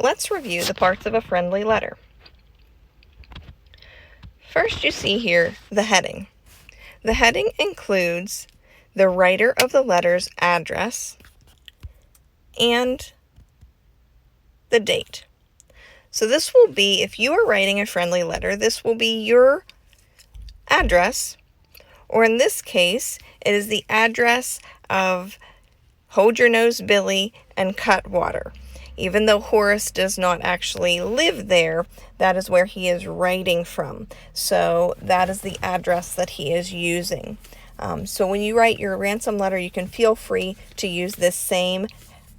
let's review the parts of a friendly letter. First, you see here the heading. The heading includes the writer of the letter's address and the date. So this will be, if you are writing a friendly letter, this will be your address, or in this case, it is the address of Hold Your Nose Billy and Cutwater. Even though Horace does not actually live there, that is where he is writing from. So that is the address that he is using. So when you write your ransom letter, you can feel free to use this same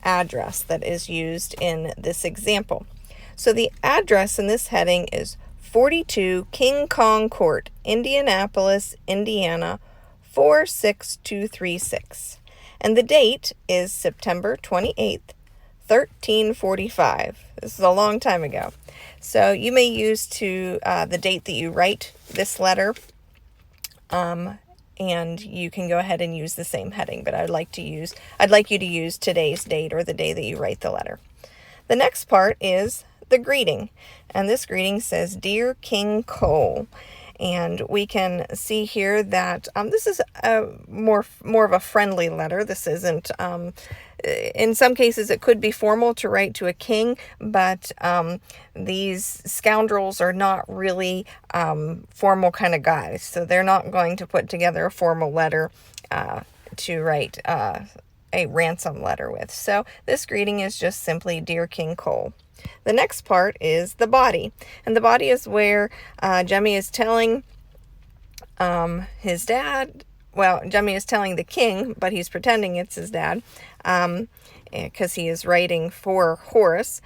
address that is used in this example. So the address in this heading is 42 King Kong Court, Indianapolis, Indiana, 46236. And the date is September 28th, 1345. This is a long time ago. So you may use the date that you write this letter, and you can go ahead and use the same heading, but I'd like you to use today's date or the day that you write the letter. The next part is the greeting, and this greeting says, Dear King Cole. And we can see here that this is more of a friendly letter. This isn't, in some cases it could be formal to write to a king, but these scoundrels are not really formal kind of guys. So they're not going to put together a formal letter to write a ransom letter with. So this greeting is just simply, Dear King Cole. The next part is the body, and the body is where Jemmy is telling his dad, well, Jemmy is telling the king, but he's pretending it's his dad, because he is writing for Horace.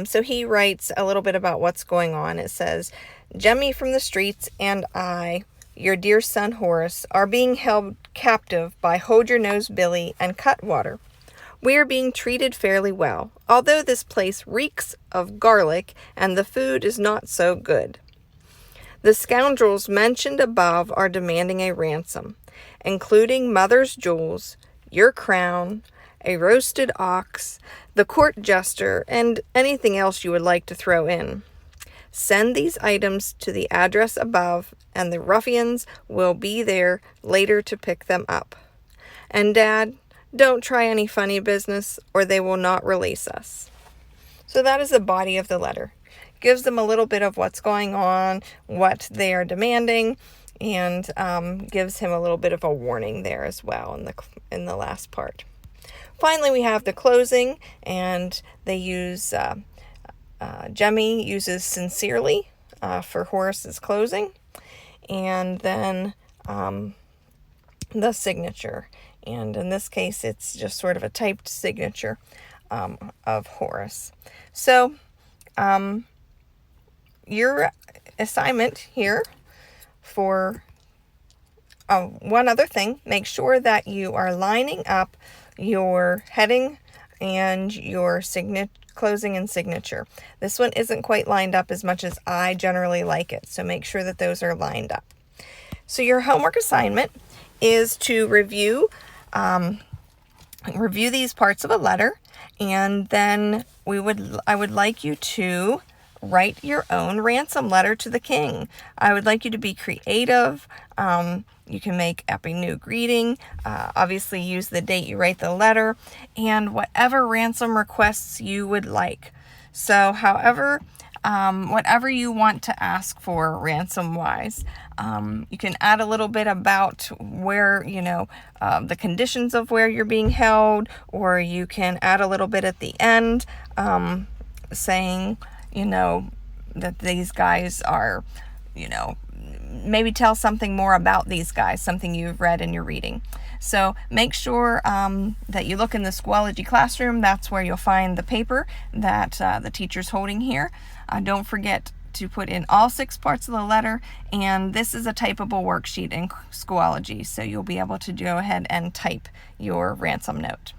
So he writes a little bit about what's going on. It says, Jemmy from the streets and I, your dear son Horace, are being held captive by Hold Your Nose Billy and Cutwater. We are being treated fairly well, although this place reeks of garlic and the food is not so good. The scoundrels mentioned above are demanding a ransom, including mother's jewels, your crown, a roasted ox, the court jester, and anything else you would like to throw in. Send these items to the address above, and the ruffians will be there later to pick them up. And Dad, don't try any funny business, or they will not release us. So that is the body of the letter. It gives them a little bit of what's going on, what they are demanding, and gives him a little bit of a warning there as well in the last part. Finally, we have the closing, and they use Jemmy uses sincerely for Horace's closing, and then the signature. And in this case, it's just sort of a typed signature of Horace. So your assignment here for one other thing, make sure that you are lining up your heading and your closing and signature. This one isn't quite lined up as much as I generally like it, so make sure that those are lined up. So your homework assignment is to review these parts of a letter, and then I would like you to write your own ransom letter to the king. I would like you to be creative. You can make up a new greeting, obviously use the date you write the letter, and whatever ransom requests you would like. So whatever you want to ask for ransom-wise. You can add a little bit about where, the conditions of where you're being held, or you can add a little bit at the end, saying, that these guys are, maybe tell something more about these guys, something you've read in your reading. So make sure that you look in the Schoology classroom. That's where you'll find the paper that the teacher's holding here. Don't forget to put in all 6 parts of the letter, and this is a typable worksheet in Schoology, so you'll be able to go ahead and type your ransom note.